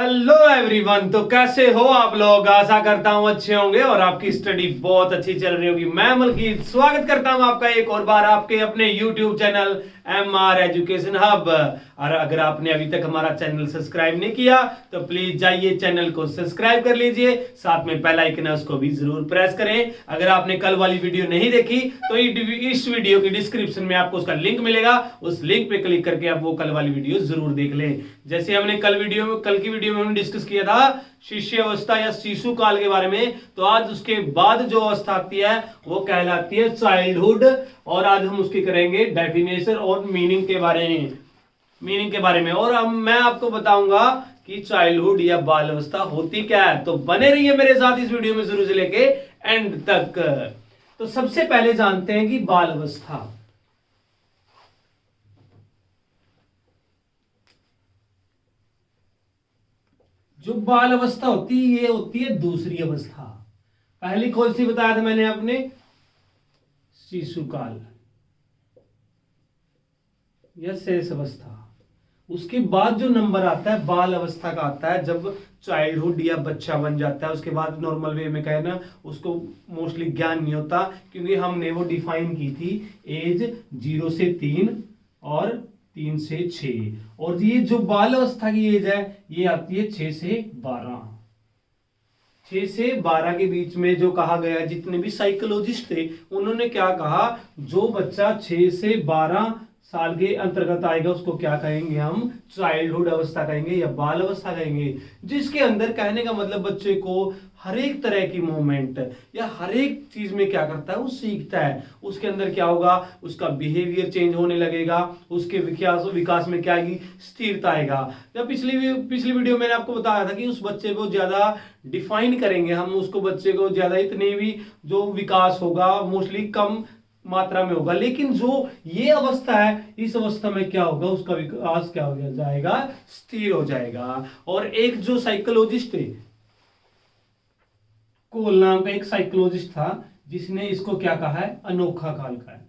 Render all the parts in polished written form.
Hello everyone. तो कैसे हो आप लोग? आशा करता हूं अच्छे होंगे और आपकी स्टडी बहुत अच्छी चल रही होगी। मैं मलकीत स्वागत करता हूं आपका एक और बार आपके अपने YouTube channel MR education hub. और अगर आपने अभी तक हमारा चैनल सब्सक्राइब नहीं किया तो प्लीज जाइए चैनल को सब्सक्राइब कर लीजिए, साथ में बेल आइकन है उसको भी जरूर प्रेस करें। अगर आपने कल वाली वीडियो नहीं देखी तो इस वीडियो की डिस्क्रिप्शन में आपको उसका लिंक मिलेगा, उस लिंक पे क्लिक करके आप वो कल वाली वीडियो जरूर देख लें। जैसे हमने कल की वीडियो में हमने डिस्कस किया था शिशु अवस्था या शिशु काल के बारे में, तो आज उसके बाद जो अवस्था आती है वो कहलाती है चाइल्डहुड। और आज हम उसकी करेंगे डेफिनेशन और मीनिंग के बारे में। और अब मैं आपको बताऊंगा कि चाइल्डहुड या बाल अवस्था होती क्या है। तो बने रहिए मेरे साथ इस वीडियो में शुरू से लेके एंड तक। तो सबसे पहले जानते हैं कि बाल अवस्था जो बाल अवस्था होती है ये होती है दूसरी अवस्था। पहली कौन सी बताया था मैंने आपने? शिशु काल या शेष अवस्था। उसके बाद जो नंबर आता है बाल अवस्था का आता है जब चाइल्डहुड या बच्चा बन जाता है। उसके बाद नॉर्मल वे में कहे ना, उसको मोस्टली ज्ञान नहीं होता क्योंकि हमने वो डिफाइन की थी एज 0 से 3 और 3 से 6। और ये जो बाल अवस्था की एज है ये आती है 6 से 12। 6 से 12 के बीच में जो कहा गया, जितने भी साइकोलॉजिस्ट थे उन्होंने क्या कहा, जो बच्चा 6 से 12 साल के अंतर्गत आएगा उसको क्या कहेंगे हम? चाइल्डहुड अवस्था कहेंगे या बाल अवस्था कहेंगे। जिसके अंदर कहने का मतलब बच्चे को हर एक तरह की मूवमेंट या हर एक चीज में क्या करता है वो सीखता है। उसके अंदर क्या होगा, उसका बिहेवियर चेंज होने लगेगा, उसके विकास में क्या आएगी? स्थिरता आएगा। जब पिछली वीडियो मैंने आपको बताया था कि उस बच्चे को ज्यादा डिफाइन करेंगे हम, उसको बच्चे को ज्यादा इतने भी जो विकास होगा मोस्टली कम मात्रा में होगा। लेकिन जो ये अवस्था है इस अवस्था में क्या होगा, उसका विकास क्या हो जाएगा? स्थिर हो जाएगा। और एक जो साइकोलॉजिस्ट थे, कोल नाम का एक साइकोलॉजिस्ट था, जिसने इसको क्या कहा है? अनोखा काल कहा है।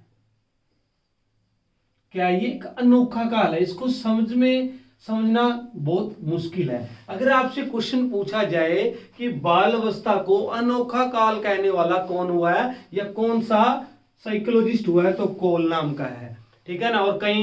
क्या ये एक अनोखा काल है? इसको समझना बहुत मुश्किल है। अगर आपसे क्वेश्चन पूछा जाए कि बाल अवस्था को अनोखा काल कहने वाला कौन हुआ है या कौन सा साइकोलॉजिस्ट हुआ है, तो कोल नाम का है। ठीक है ना। और कई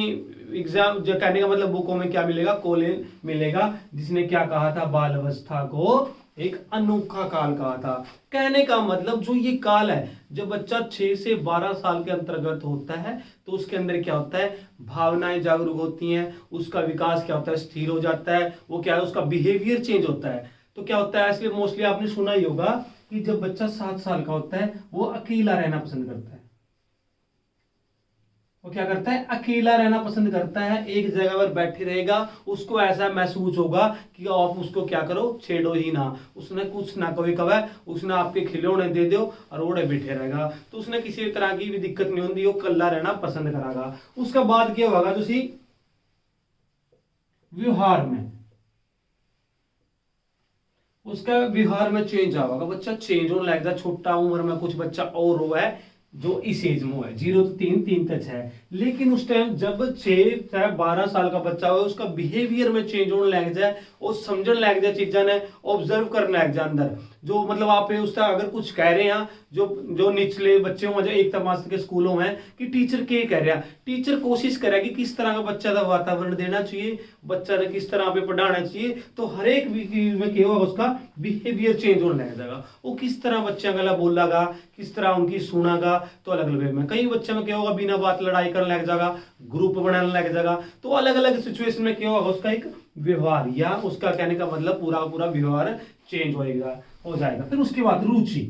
एग्जाम जो कहने का मतलब बुकों में क्या मिलेगा? कोलिन मिलेगा, जिसने क्या कहा था? बाल अवस्था को एक अनोखा काल कहा था। कहने का मतलब जो ये काल है जब बच्चा 6 से 12 साल के अंतर्गत होता है तो उसके अंदर क्या होता है? भावनाएं जागरूक होती हैं, उसका विकास क्या होता है? स्थिर हो जाता है। वो क्या है? उसका बिहेवियर चेंज होता है। तो क्या होता है, इसलिए मोस्टली आपने सुना ही होगा कि जब बच्चा 7 साल का होता है वो अकेला रहना पसंद करता है। वो क्या करता है? अकेला रहना पसंद करता है, एक जगह पर बैठे रहेगा। उसको ऐसा महसूस होगा कि आप उसको क्या करो? छेड़ो ही ना, उसने कुछ ना कभी कहे, उसने आपके खिलौने दे दो और ओढ़े बैठे रहेगा। तो उसने किसी तरह की भी दिक्कत नहीं होती, वो कल्ला रहना पसंद करेगा। उसका बाद क्या होगा? जो व्यवहार में उसका व्यवहार में चेंज आएगा, बच्चा चेंज होने लगेगा। छोटा उम्र में कुछ बच्चा और हुआ है जो इस एज में है 0 से 3 तक है। लेकिन उस टाइम जब 6 से 12 साल का बच्चा हो, उसका बिहेवियर में चेंज होने लग जाए और समझने लग जाए, चीजा ने ऑब्जर्व करने लग जाए अंदर। जो मतलब आप उसका अगर कुछ कह रहे हैं, जो निचले बच्चे हों, जो एक तमाश के स्कूलों में कि टीचर क्या कह रहा है, टीचर कोशिश करे कि किस तरह का बच्चा का वातावरण देना चाहिए, बच्चा ने किस तरह पे पढ़ाना चाहिए। तो हर एक में क्या होगा? उसका बिहेवियर चेंज होने लग जाएगा। वो किस तरह बच्चा गला बोलेगा, किस तरह उनकी सुनागा, तो अलग अलग वे में। कई बच्चों में क्या होगा? बिना बात लड़ाई करने लग जाएगा, ग्रुप बनाने लग जाएगा। तो अलग अलग सिचुएशन में क्या होगा? उसका एक व्यवहार या उसका कहने का मतलब पूरा पूरा व्यवहार चेंज हो जाएगा। फिर उसके बाद रुचि,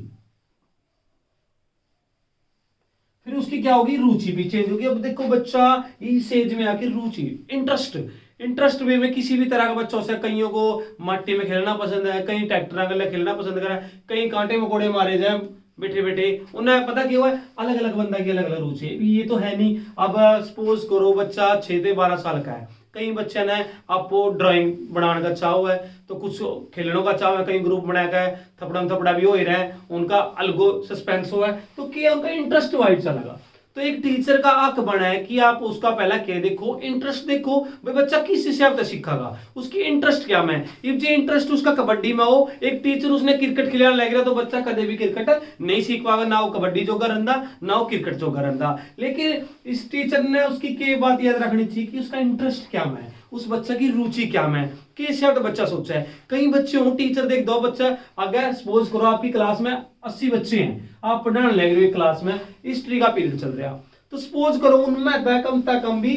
फिर उसकी क्या होगी? रुचि भी चेंज होगी। अब देखो बच्चा इस एज में आके रुचि, इंटरेस्ट वे में किसी भी तरह का बच्चा हो सकता है। कईयों को माटी में खेलना पसंद है, कहीं ट्रैक्टर खेलना पसंद करे, कहीं कांटे मकोड़े मारे जाए बैठे बैठे। उन्हें पता क्या हुआ है? अलग अलग बंदा की अलग अलग रुचि है। ये तो है नहीं। अब सपोज करो बच्चा 6 से 12 साल का है, कई बच्चे ने आपको ड्राइंग बनाने का चाव है, तो कुछ खेलने का चाव है, कहीं ग्रुप बनाया है, थपड़ा थपड़ा भी हो ही रहा है, उनका अलगो सस्पेंस हो है, तो क्या उनका इंटरेस्ट वाइड चलेगा। तो एक टीचर का हक बना है कि आप उसका पहला क्या देखो, इंटरेस्ट देखो, भाई बच्चा किस हिसाब से सीखेगा, उसकी इंटरेस्ट क्या में। इफ जे इंटरेस्ट उसका कबड्डी में हो, एक टीचर उसने क्रिकेट खिलाने लग रहा तो बच्चा कदे भी क्रिकेट नहीं सीख पाएगा, ना वो कबड्डी जोगा रंदा, ना वो क्रिकेट जोगा रंदा। लेकिन इस टीचर ने उसकी के बात याद रखनी चाहिए कि उसका इंटरेस्ट क्या में, उस बच्चा की रुचि क्या में, किस हिसाब से बच्चा सोचा है। कई बच्चे हो टीचर देख दो बच्चा, अगर सपोज करो आपकी क्लास में 80 बच्चे हैं, आप पढ़ाने लग रहे हो क्लास में, हिस्ट्री का पीरियड चल रहा, तो सपोज करो उनमें कम भी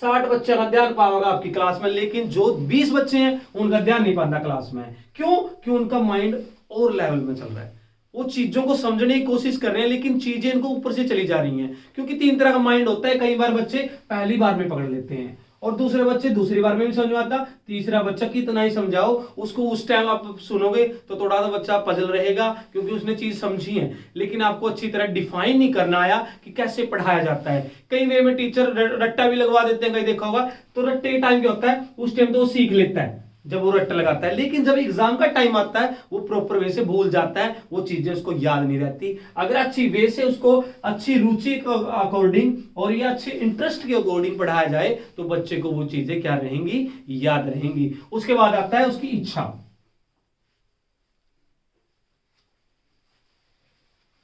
60 बच्चे का ध्यान पाएगा आपकी क्लास में, लेकिन जो 20 बच्चे हैं उनका ध्यान नहीं पाता क्लास में। क्यों? क्यों? उनका माइंड और लेवल में चल रहा है, वो चीजों को समझने की कोशिश कर रहे हैं, लेकिन चीजें इनको ऊपर से चली जा रही हैं। क्योंकि 3 तरह का माइंड होता है, कई बार बच्चे पहली बार में पकड़ लेते हैं, और दूसरे बच्चे दूसरी बार में भी समझ आता, तीसरा बच्चा कितना ही समझाओ उसको, उस टाइम आप सुनोगे तो थोड़ा सा बच्चा पजल रहेगा, क्योंकि उसने चीज समझी है, लेकिन आपको अच्छी तरह डिफाइन नहीं करना आया कि कैसे पढ़ाया जाता है। कई वे में टीचर रट्टा भी लगवा देते हैं, कहीं देखा होगा, तो रट्टे टाइम क्या होता है, उस टाइम तो वो सीख लेता है जब वो रट्टा लगाता है, लेकिन जब एग्जाम का टाइम आता है वो प्रॉपर वे से भूल जाता है, वो चीजें उसको याद नहीं रहती। अगर अच्छी वे से उसको अच्छी रुचि के अकॉर्डिंग और या अच्छे इंटरेस्ट के अकॉर्डिंग पढ़ाया जाए तो बच्चे को वो चीजें क्या रहेंगी, याद रहेंगी। उसके बाद आता है उसकी इच्छा।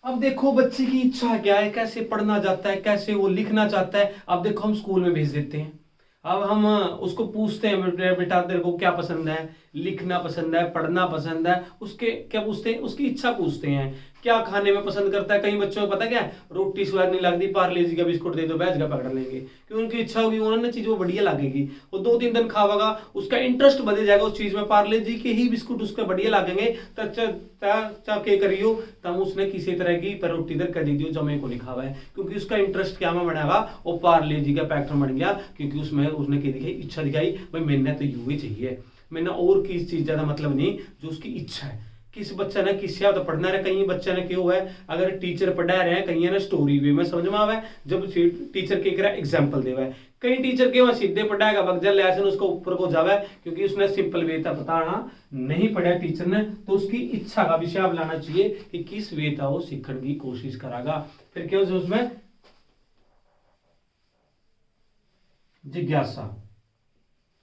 अब देखो बच्चे की इच्छा क्या है, कैसे पढ़ना चाहता है, कैसे वो लिखना चाहता है। अब देखो हम स्कूल में भेज देते हैं, अब हम उसको पूछते हैं बेटा तेरे को क्या पसंद है, लिखना पसंद है, पढ़ना पसंद है, उसके क्या पूछते हैं, उसकी इच्छा पूछते हैं, क्या खाने में पसंद करता है। कई बच्चों को पता क्या है, रोटी स्वाद नहीं लगती, पार्ले जी का बिस्कुट दे दो बैच का पकड़ लेंगे, क्योंकि उनकी इच्छा होगी, उन्होंने चीज वो बढ़िया लगेगी, वो 2-3 दिन खावागा, उसका इंटरेस्ट बढ़ जाएगा उस चीज में, पार्ले जी के ही बिस्कुट उसका बढ़िया लगेंगे, के करियो तब उसने किसी तरह की पर रोटी इधर कर दी जमे को नहीं खावा है, क्योंकि उसका इंटरेस्ट क्या में बनेगा, वो पार्ले जी का पैक्टर बन गया, क्योंकि उसमें उसने क्या दिखाई, इच्छा दिखाई, भाई मैंने तो यू ही चाहिए, मैंने और किस चीज ज्यादा मतलब नहीं, जो उसकी इच्छा है। किस बच्चा ने किस तो पढ़ना रहे, कहीं बच्चा ने क्यों है, अगर टीचर पढ़ा रहे हैं कहीं ना स्टोरी वे में समझ में आवे, जब टीचर के एग्जाम्पल देवा है, कई टीचर के वहां सीधे पढ़ाएगा बगजल लैसन उसको ऊपर को जावे, क्योंकि उसने सिंपल वे था बताना नहीं पढ़ा टीचर ने, तो उसकी इच्छा का विषय आप लाना चाहिए कि किस वे था वो सीखने की कोशिश करागा। फिर क्या उसमें जिज्ञासा,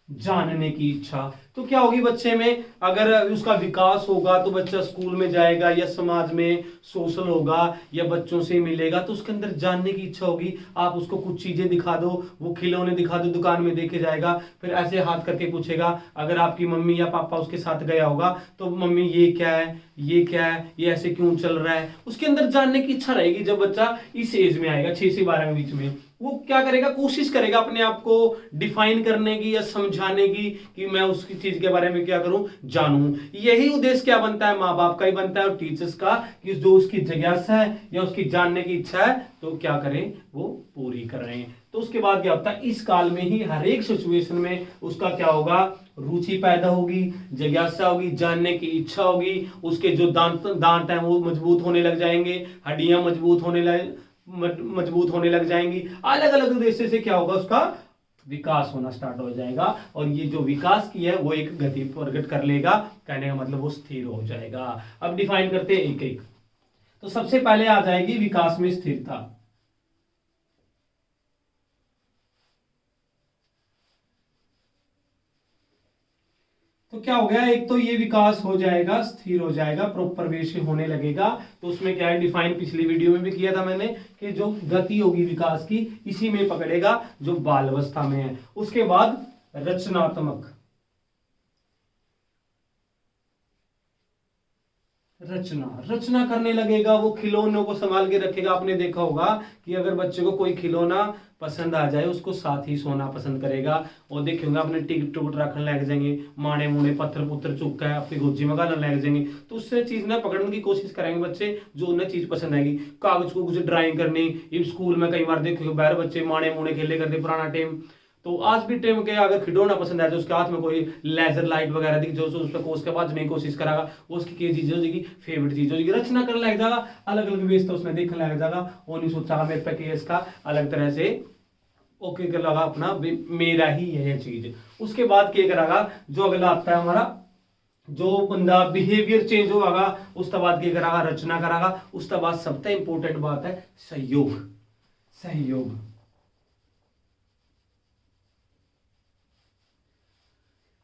जानने की इच्छा, तो क्या होगी बच्चे में, अगर उसका विकास होगा तो बच्चा स्कूल में जाएगा या समाज में सोशल होगा या बच्चों से मिलेगा, तो उसके अंदर जानने की इच्छा होगी। आप उसको कुछ चीजें दिखा दो, वो खिलौने दिखा दो, दुकान में देखे जाएगा, फिर ऐसे हाथ करके पूछेगा। अगर आपकी मम्मी या पापा उसके साथ गया होगा तो मम्मी ये क्या है, ये क्या है, ये ऐसे क्यों चल रहा है, उसके अंदर जानने की इच्छा रहेगी। जब बच्चा इस एज में आएगा 6 से 12 के बीच में, वो क्या करेगा, कोशिश करेगा अपने आप को डिफाइन करने की या समझाने की कि मैं उसकी चीज के बारे में क्या करूं, जानूं। यही उद्देश्य क्या बनता है, माँ बाप का ही बनता है और टीचर्स का, कि जो उसकी जिज्ञासा है या उसकी जानने की इच्छा है तो क्या करें, वो पूरी कर रहे हैं। तो उसके बाद क्या होता है, इस काल में ही हर एक सिचुएशन में उसका क्या होगा, रुचि पैदा होगी, जिज्ञासा होगी, जानने की इच्छा होगी, उसके जो दांत हैं वो मजबूत होने लग जाएंगे, हड्डियां मजबूत होने लग जाएंगी। अलग अलग उद्देश्य से क्या होगा, उसका विकास होना स्टार्ट हो जाएगा, और ये जो विकास की है वो एक गति प्रकट कर लेगा, कहने का मतलब वो स्थिर हो जाएगा। अब डिफाइन करते हैं एक एक। तो सबसे पहले आ जाएगी विकास में स्थिरता। तो क्या हो गया, एक तो ये विकास हो जाएगा, स्थिर हो जाएगा, प्रॉपर वे से होने लगेगा। तो उसमें क्या है, डिफाइन पिछली वीडियो में भी किया था मैंने, कि जो गति होगी विकास की इसी में पकड़ेगा जो बाल अवस्था में है। उसके बाद रचनात्मक, रचना करने लगेगा, वो खिलौनों को संभाल के रखेगा। आपने देखा होगा कि अगर बच्चे को कोई खिलौना पसंद आ जाए उसको साथ ही सोना पसंद करेगा, और देखेंगे अपने टिकट टुकट रखने लग जाएंगे, माने मुने पत्थर पुत्थर चुका है आपकी गोजी में गालने लग जाएंगे। तो उससे चीज ना पकड़ने की कोशिश करेंगे बच्चे, जो उन्हें चीज पसंद आएगी। कागज को कुछ ड्राइंग करनी, स्कूल में कई बार देखे बाहर बच्चे माने मुने खेले करते पुराना टाइम, तो आज भी टाइम के अगर खिलौना पसंद आए तो उसके हाथ में कोई लेजर लाइट वगैरह दिख जो उस पर उसके बाद नहीं कोशिश करागा, वो उसकी क्या चीज हो जाएगी, फेवरेट चीज हो जाएगी। रचना करने लग जाएगा, अलग अलग बेस तो उसने देखने लग जाएगा, वो नहीं सोचा मेरे पे कि इसका अलग तरह से ओके कर लगा अपना, मेरा ही है ये चीज। उसके बाद क्या करागा, जो अगला आता है हमारा, जो बंदा बिहेवियर चेंज होगा, उसके बाद क्या करागा, रचना करागा। उसके बाद सबसे इंपॉर्टेंट बात है सहयोग। सहयोग।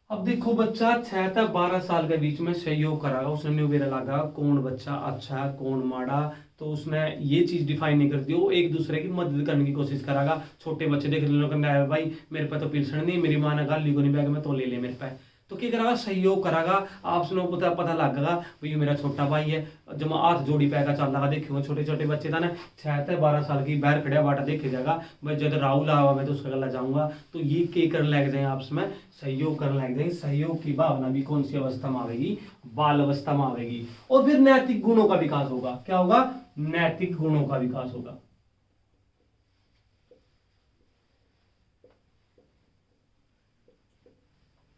अब देखो बच्चा 6 से 12 साल के बीच में सहयोग करागा, उसने न्यू बेरा लगा कौन बच्चा अच्छा है कौन माड़ा, तो उसने ये चीज डिफाइन नहीं करती, वो एक दूसरे की मदद करने की कोशिश करागा। छोटे बच्चे देख रहे भाई मेरे पे तो पिलसण नहीं, मेरी माँ ने गाली को नहीं बैग में तो ले मेरे पे, तो क्या करागा सहयोग करागा। आपसे पता लगेगा भाई मेरा छोटा भाई है, जब हाथ जोड़ी पैगा चल लगा देखो छोटे छोटे बच्चे था ना 6 से 12 साल की बाहर खड़ा बाटा देखे जाएगा भाई जब राहुल आवा मैं तो उसका गला जाऊंगा, तो ये के कर लग जाए आपस में सहयोग करने लग जाए। सहयोग की भावना भी कौन सी अवस्था में आवेगी, बाल अवस्था में आवेगी। और फिर नैतिक गुणों का विकास होगा, क्या होगा, नैतिक गुणों का विकास होगा।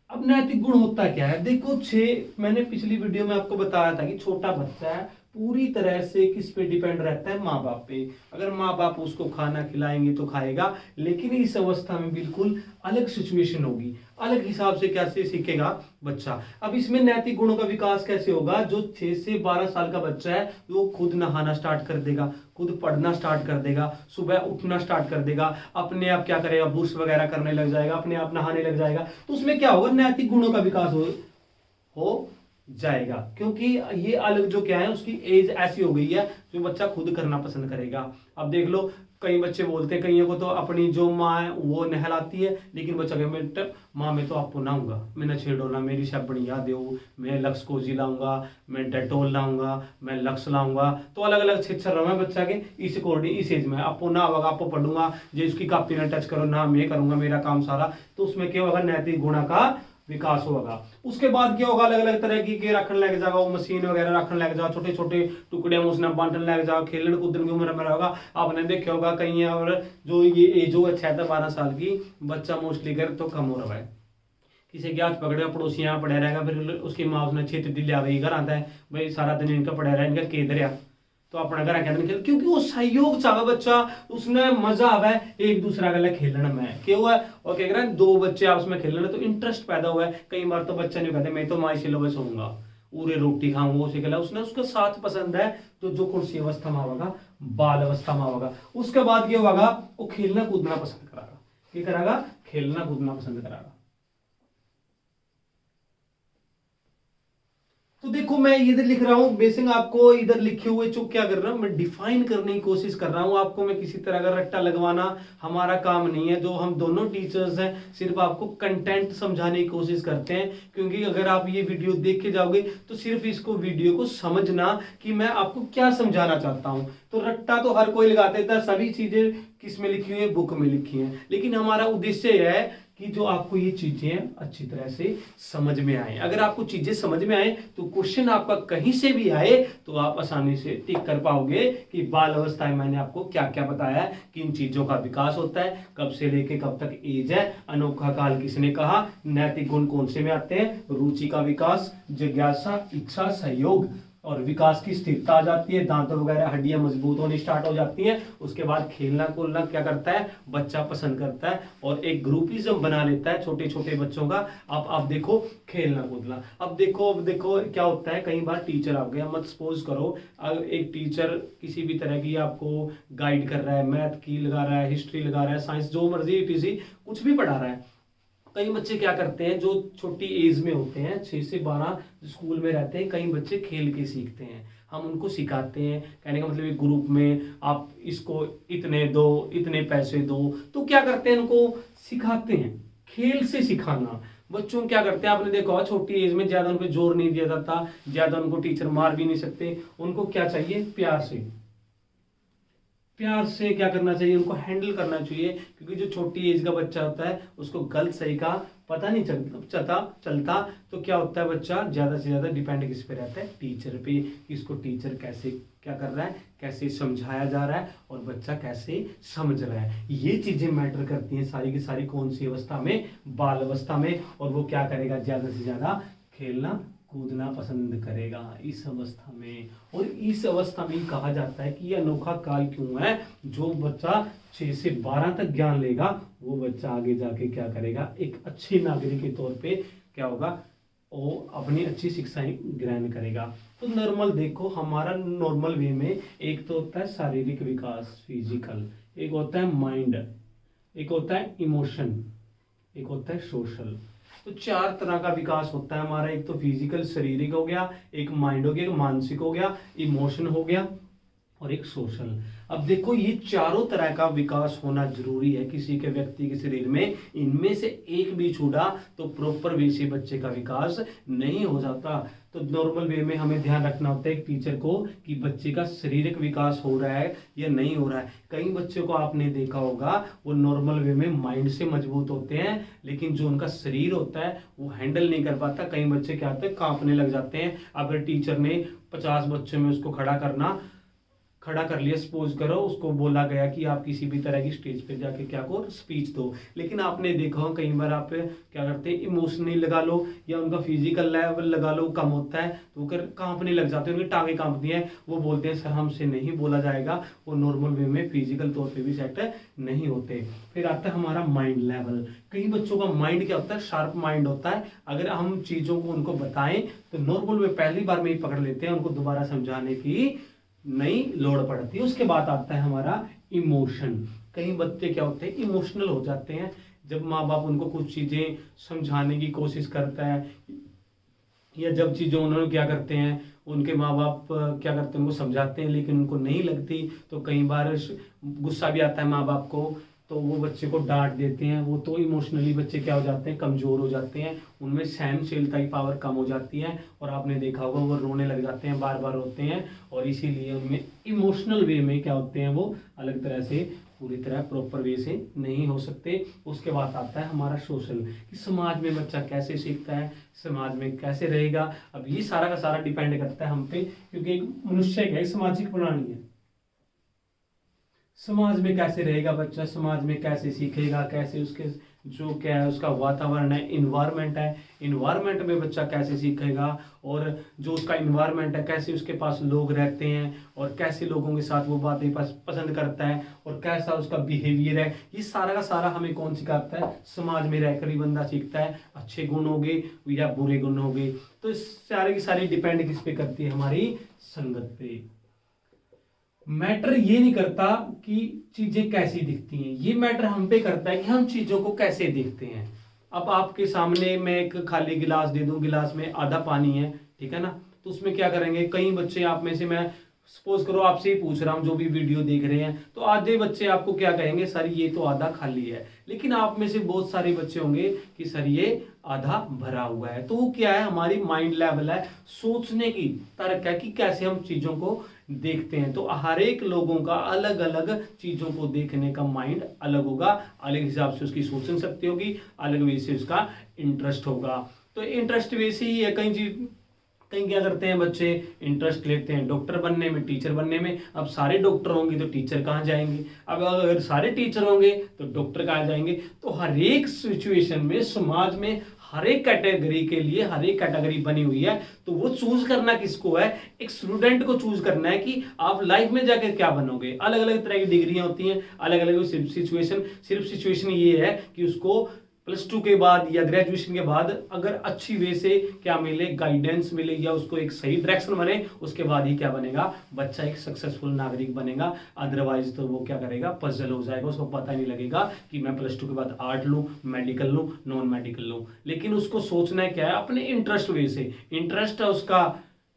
अब नैतिक गुण होता क्या है, देखो मैंने पिछली वीडियो में आपको बताया था कि छोटा बच्चा है पूरी तरह से किस पे डिपेंड रहता है, माँ बाप पे। अगर माँ बाप उसको खाना खिलाएंगे तो खाएगा, लेकिन इस अवस्था में बिल्कुल अलग सिचुएशन होगी, अलग हिसाब से कैसे सीखेगा बच्चा। अब इसमें नैतिक गुणों का विकास कैसे होगा, जो 6 से 12 साल का बच्चा है वो खुद नहाना स्टार्ट कर देगा, खुद पढ़ना स्टार्ट कर देगा, सुबह उठना स्टार्ट कर देगा, अपने आप क्या करेगा ब्रश वगैरह करने लग जाएगा, अपने आप नहाने लग जाएगा, तो उसमें क्या होगा, नैतिक गुणों का विकास हो जाएगा। क्योंकि ये अलग जो क्या है उसकी एज ऐसी हो गई है जो बच्चा खुद करना पसंद करेगा। अब देख लो कई बच्चे बोलते हैं, कईयों को तो अपनी जो माँ है वो नहलाती है, लेकिन बच्चा कहे बेटा माँ मैं तो आपको नहाऊंगा, मैं न छेड़ो ना, मेरी शबनी याद दो, मैं लक्स कोजी लाऊंगा, मैं डेटोल लाऊंगा, मैं लक्स लाऊंगा, तो अलग अलग छिछर रहा है बच्चा के इस अकॉर्डिंग इस एज में। आपको ना होगा आपको पढ़ूंगा, जो उसकी कॉपी ना टच करो ना, मैं करूंगा मेरा काम सारा, तो उसमें क्या होगा, नैतिक गुण का विकास होगा। उसके बाद क्या होगा, अलग अलग तरह की के रखने लग जाएगा, वो मशीन वगैरह रखने लग जाओ, छोटे छोटे टुकड़े में उसने बांटने लग जाओ, खेलने कूदने की उम्र में होगा। आपने देखा होगा कहीं और जो ये एज हो 6 से 12 साल की बच्चा मोस्टली कर तो कम हो रहा है, किसी के हाथ पकड़े पड़ोसी यहाँ पड़े रहेगा, फिर उसकी माँ उसने छेत दिल आ घर आता है भाई सारा दिन इनका पड़ा रहा इनका केदर तो अपना घर आके खेल, क्योंकि वो सहयोग चाहे बच्चा, उसने मजा आवे एक दूसरा गले खेलने में, क्या हुआ और क्या कह रहा है दो बच्चे आपस में खेलने तो इंटरेस्ट पैदा हुआ है। कई बार तो बच्चा नहीं कहते मैं तो माँ से लो सोऊंगा पूरे रोटी खाऊंगा उसे कहला, उसने उसका साथ पसंद है, तो जो कौन सी अवस्था में होगा, बाल अवस्था में होगा। उसके बाद क्या होगा, वो खेलना कूदना पसंद करागा, क्या करागा, खेलना कूदना पसंद करागा। तो देखो मैं इधर लिख रहा हूं, बेसिक आपको इधर लिखे हुए चुप क्या कर रहा हूं, मैं डिफाइन करने की कोशिश कर रहा हूं आपको। मैं किसी तरह का रट्टा लगवाना हमारा काम नहीं है, जो हम दोनों टीचर्स हैं सिर्फ आपको कंटेंट समझाने की कोशिश करते हैं। क्योंकि अगर आप ये वीडियो देख के जाओगे तो सिर्फ इसको वीडियो को समझना कि मैं आपको क्या समझाना चाहता हूं। तो रट्टा तो हर कोई लगा देता है, सभी चीजें किस में लिखी हुई है, बुक में लिखी है, लेकिन हमारा उद्देश्य यह है कि जो आपको ये चीजें अच्छी तरह से समझ में आए। अगर आपको चीजें समझ में आए तो क्वेश्चन आपका कहीं से भी आए तो आप आसानी से टिक कर पाओगे कि बाल अवस्था में मैंने आपको क्या क्या बताया है, किन चीजों का विकास होता है, कब से लेके कब तक एज है, अनोखा काल किसने कहा, नैतिक गुण कौन से में आते हैं, रुचि का विकास, जिज्ञासा, इच्छा, सहयोग और विकास की स्थिरता आ जाती है, दांत वगैरह हड्डियां मजबूत होनी स्टार्ट हो जाती हैं। उसके बाद खेलना कूदना क्या करता है, बच्चा पसंद करता है और एक ग्रुपिज्म बना लेता है छोटे छोटे बच्चों का। आप देखो खेलना कूदना, अब देखो क्या होता है, कई बार टीचर आ गया, मत सपोज करो एक टीचर किसी भी तरह की आपको गाइड कर रहा है, मैथ की लगा रहा है, हिस्ट्री लगा रहा है, साइंस जो मर्जी टीसी कुछ भी पढ़ा रहा है। कई बच्चे क्या करते हैं जो छोटी एज में होते हैं 6 से 12 स्कूल में रहते हैं, कई बच्चे खेल के सीखते हैं, हम उनको सिखाते हैं। कहने का मतलब एक ग्रुप में आप इसको इतने दो, इतने पैसे दो, तो क्या करते हैं उनको सिखाते हैं, खेल से सिखाना। बच्चों क्या करते हैं आपने देखा छोटी एज में ज्यादा उन पर जोर नहीं दिया जाता, ज्यादा उनको टीचर मार भी नहीं सकते, उनको क्या चाहिए, प्यार से क्या करना चाहिए, उनको हैंडल करना चाहिए। क्योंकि जो छोटी एज का बच्चा होता है उसको गलत सही का पता नहीं चलता, तो क्या होता है बच्चा ज्यादा से ज्यादा डिपेंड किस पे रहता है, टीचर पे, इसको टीचर कैसे क्या कर रहा है, कैसे समझाया जा रहा है और बच्चा कैसे समझ रहा है। ये चीजें मैटर करती हैं सारी की सारी कौन सी अवस्था में, बाल अवस्था में। और वो क्या करेगा, ज्यादा से ज्यादा खेलना कूदना पसंद करेगा इस अवस्था में। और इस अवस्था में कहा जाता है कि यह अनोखा काल क्यों है, जो बच्चा 6 से 12 तक ज्ञान लेगा वो बच्चा आगे जाके क्या करेगा, एक अच्छे नागरिक के तौर पे क्या होगा, वो अपनी अच्छी शिक्षाएं ग्रहण करेगा। तो नॉर्मल देखो हमारा नॉर्मल वे में एक तो होता है शारीरिक विकास फिजिकल, एक होता है माइंड, एक होता है इमोशन, एक होता है सोशल। तो चार तरह का विकास होता है हमारा। एक तो फिजिकल शारीरिक हो गया, एक माइंड हो गया, एक मानसिक हो गया, इमोशन हो गया और एक सोशल। अब देखो ये चारों तरह का विकास होना जरूरी है किसी के व्यक्ति के शरीर में। इनमें से एक भी छूटा तो प्रॉपर वे से बच्चे का विकास नहीं हो जाता। तो नॉर्मल वे में हमें ध्यान रखना होता है एक टीचर को कि बच्चे का शारीरिक विकास हो रहा है या नहीं हो रहा है। कई बच्चों को आपने देखा होगा वो नॉर्मल वे में माइंड से मजबूत होते हैं, लेकिन जो उनका शरीर होता है वो हैंडल नहीं कर पाता। कई बच्चे क्या होते हैं, कांपने लग जाते हैं। अगर टीचर ने 50 बच्चों में उसको खड़ा कर लिया, सपोज करो उसको बोला गया कि आप किसी भी तरह की स्टेज पे जाके क्या करो, स्पीच दो, लेकिन आपने देखा हो कई बार आप क्या करते हैं, इमोशनली लगा लो या उनका फिजिकल लेवल लगा लो कम होता है तो वो कांपने लग जाते हैं, उनकी टांगें कांपती हैं। वो बोलते हैं सर हमसे नहीं बोला जाएगा। वो नॉर्मल वे में फिजिकल तौर पर भी सेट नहीं होते। फिर आता है हमारा माइंड लेवल। कई बच्चों का माइंड क्या होता है, शार्प माइंड होता है। अगर हम चीजों को उनको बताएं तो नॉर्मल वे पहली बार में ही पकड़ लेते हैं, उनको दोबारा समझाने की नहीं लोड़ पड़ती। उसके बाद आता है हमारा इमोशन। कई बच्चे क्या होते हैं, इमोशनल हो जाते हैं जब माँ बाप उनको कुछ चीजें समझाने की कोशिश करता है, या जब चीजें उन्होंने क्या करते हैं, उनके माँ बाप क्या करते हैं उनको समझाते हैं लेकिन उनको नहीं लगती, तो कई बार गुस्सा भी आता है माँ बाप को, तो वो बच्चे को डांट देते हैं। वो तो इमोशनली बच्चे क्या हो जाते हैं, कमजोर हो जाते हैं, उनमें सहनशीलता की पावर कम हो जाती है और आपने देखा होगा वो रोने लग जाते हैं, बार बार रोते हैं। और इसीलिए उनमें इमोशनल वे में क्या होते हैं, वो अलग तरह से पूरी तरह प्रॉपर वे से नहीं हो सकते। उसके बाद आता है हमारा सोशल, कि समाज में बच्चा कैसे सीखता है, समाज में कैसे रहेगा। अब ये सारा का सारा डिपेंड करता है हम पे, क्योंकि एक मनुष्य क्या है, सामाजिक प्राणी है। समाज में कैसे रहेगा बच्चा, समाज में कैसे सीखेगा, कैसे उसके जो क्या है उसका वातावरण है, इन्वायरमेंट है, इन्वायरमेंट में बच्चा कैसे सीखेगा, और जो उसका इन्वायरमेंट है कैसे उसके पास लोग रहते हैं और कैसे लोगों के साथ वो बातें पसंद करता है और कैसा उसका बिहेवियर है, ये सारा का सारा हमें कौन सिखाता है, समाज में रहकर ही बंदा सीखता है। अच्छे गुण होंगे या बुरे गुण होंगे, तो इस सारे की सारी डिपेंड किस पे करती है, हमारी संगत पे। मैटर ये नहीं करता कि चीजें कैसी दिखती हैं, ये मैटर हम पे करता है कि हम चीजों को कैसे देखते हैं। अब आपके सामने मैं एक खाली गिलास दे दूं, गिलास में आधा पानी है, ठीक है ना, तो उसमें क्या करेंगे, कई बच्चे आप में से, मैं सपोज करो आपसे ही पूछ रहा हूं, जो भी वीडियो देख रहे हैं, तो आधे बच्चे आपको क्या कहेंगे, सर ये तो आधा खाली है। लेकिन आप में से बहुत सारे बच्चे होंगे कि सर ये आधा भरा हुआ है। तो वो क्या है, हमारी माइंड लेवल है, सोचने की तर्क है कि कैसे हम चीजों को देखते हैं। तो हर एक लोगों का अलग अलग चीजों को देखने का माइंड अलग होगा, अलग हिसाब से उसकी सोचने शक्ति होगी, अलग वे से उसका इंटरेस्ट होगा। तो इंटरेस्ट वैसे ही है, कहीं क्या करते हैं बच्चे, इंटरेस्ट लेते हैं डॉक्टर बनने में, टीचर बनने में। अब सारे डॉक्टर होंगे तो टीचर कहाँ जाएंगे, अब अगर सारे टीचर होंगे तो डॉक्टर कहाँ जाएंगे। तो हर एक सिचुएशन में, समाज में हर एक कैटेगरी के लिए हर एक कैटेगरी बनी हुई है। तो वो चूज करना किसको है, एक स्टूडेंट को चूज करना है कि आप लाइफ में जाकर क्या बनोगे। अलग अलग तरह की डिग्रियां होती हैं, अलग अलग सिचुएशन। सिर्फ सिचुएशन ये है कि उसको +2 के बाद या ग्रेजुएशन के बाद अगर अच्छी वे से क्या मिले, गाइडेंस मिले, या उसको एक सही डायरेक्शन बने, उसके बाद ही क्या बनेगा, बच्चा एक सक्सेसफुल नागरिक बनेगा। अदरवाइज तो वो क्या करेगा, पजल हो जाएगा, उसको पता नहीं लगेगा कि मैं +2 के बाद आर्ट लूं, मेडिकल लूं, नॉन मेडिकल लूं। लेकिन उसको सोचना है क्या है, अपने इंटरेस्ट वे से। इंटरेस्ट है उसका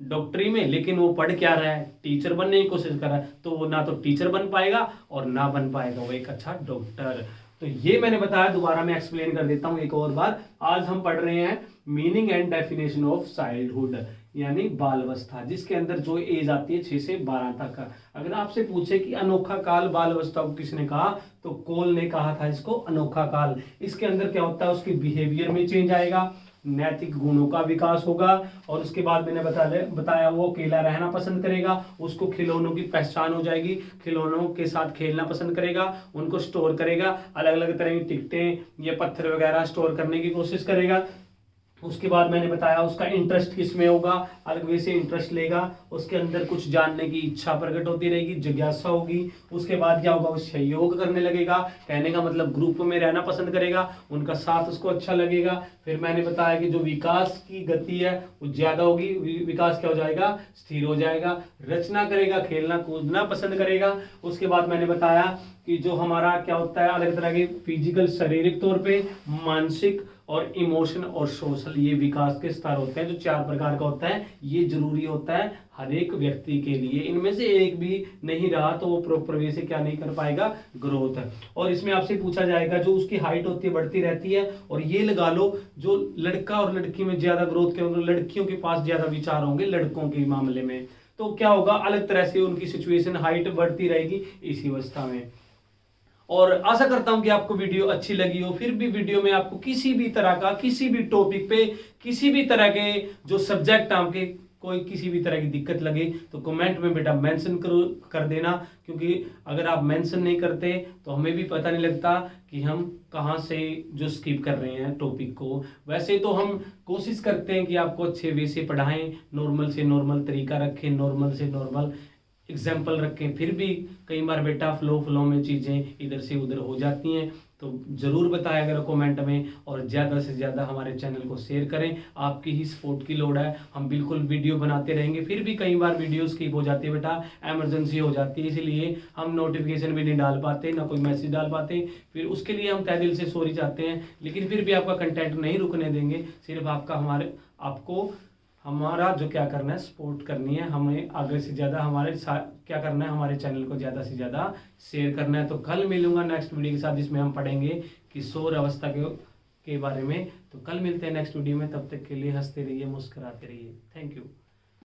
डॉक्टरी में, लेकिन वो पढ़ क्या रहा है, टीचर बनने की कोशिश कर रहा है, तो वो ना तो टीचर बन पाएगा और ना बन पाएगा वो एक अच्छा डॉक्टर। तो ये मैंने बताया, दोबारा मैं एक्सप्लेन कर देता हूं एक और बार। आज हम पढ़ रहे हैं meaning and definition of childhood, यानी बाल अवस्था, जिसके अंदर जो एज आती है 6 से 12 तक। अगर आपसे पूछे कि अनोखा काल बाल अवस्था को किसने कहा, तो कोल ने कहा था इसको अनोखा काल। इसके अंदर क्या होता है, उसके बिहेवियर में चेंज आएगा, नैतिक गुणों का विकास होगा, और उसके बाद मैंने बताया वो अकेला रहना पसंद करेगा, उसको खिलौनों की पहचान हो जाएगी, खिलौनों के साथ खेलना पसंद करेगा, उनको स्टोर करेगा, अलग अलग तरह की टिकटें या पत्थर वगैरह स्टोर करने की कोशिश करेगा। उसके बाद मैंने बताया उसका इंटरेस्ट किस में होगा, अलग वे से इंटरेस्ट लेगा, उसके अंदर कुछ जानने की इच्छा प्रकट होती रहेगी, जिज्ञासा होगी। उसके बाद क्या होगा, वो सहयोग करने लगेगा, कहने का मतलब ग्रुप में रहना पसंद करेगा, उनका साथ उसको अच्छा लगेगा। फिर मैंने बताया कि जो विकास की गति है वो ज्यादा होगी, विकास क्या हो जाएगा, स्थिर हो जाएगा, रचना करेगा, खेलना कूदना पसंद करेगा। उसके बाद मैंने बताया कि जो हमारा क्या होता है, अलग तरह के फिजिकल शारीरिक तौर पे, मानसिक और इमोशन और सोशल, ये विकास के स्तर होते हैं जो 4 प्रकार का होता है। ये जरूरी होता है हर एक व्यक्ति के लिए, इनमें से एक भी नहीं रहा तो वो प्रॉपर वे से क्या नहीं कर पाएगा, ग्रोथ। और इसमें आपसे पूछा जाएगा जो उसकी हाइट होती है बढ़ती रहती है, और ये लगा लो जो लड़का और लड़की में ज्यादा ग्रोथ के होंगे, लड़कियों के पास ज्यादा विचार होंगे लड़कों के मामले में, तो क्या होगा, अलग तरह से उनकी सिचुएशन हाइट बढ़ती रहेगी इसी अवस्था में। और आशा करता हूं कि आपको वीडियो अच्छी लगी हो। फिर भी वीडियो में आपको किसी भी तरह का, किसी भी टॉपिक पे, किसी भी तरह के जो सब्जेक्ट आपके कोई किसी भी तरह की दिक्कत लगे तो कमेंट में बेटा मेंशन कर देना, क्योंकि अगर आप मेंशन नहीं करते तो हमें भी पता नहीं लगता कि हम कहाँ से जो स्किप कर रहे हैं टॉपिक को। वैसे तो हम कोशिश करते हैं कि आपको अच्छे वे से पढ़ाएं, नॉर्मल से नॉर्मल तरीका रखें, नॉर्मल से नॉर्मल एग्जाम्पल रखें, फिर भी कई बार बेटा फ्लो में चीज़ें इधर से उधर हो जाती हैं। तो ज़रूर बताया करो कमेंट में, और ज़्यादा से ज़्यादा हमारे चैनल को शेयर करें, आपकी ही सपोर्ट की लोड़ है। हम बिल्कुल वीडियो बनाते रहेंगे, फिर भी कई बार वीडियो स्किप हो जाती है बेटा, एमरजेंसी हो जाती है, इसलिए हम नोटिफिकेशन भी नहीं डाल पाते, ना कोई मैसेज डाल पाते। फिर उसके लिए हम तहे दिल से सॉरी चाहते हैं, लेकिन फिर भी आपका कंटेंट नहीं रुकने देंगे। सिर्फ आपको हमारा जो क्या करना है, सपोर्ट करनी है, हमें आगे से ज़्यादा क्या करना है, हमारे चैनल को ज़्यादा से ज़्यादा शेयर करना है। तो कल मिलूंगा नेक्स्ट वीडियो के साथ, जिसमें हम पढ़ेंगे किशोर अवस्था के बारे में। तो कल मिलते हैं नेक्स्ट वीडियो में, तब तक के लिए हंसते रहिए, मुस्कुराते रहिए। Thank you.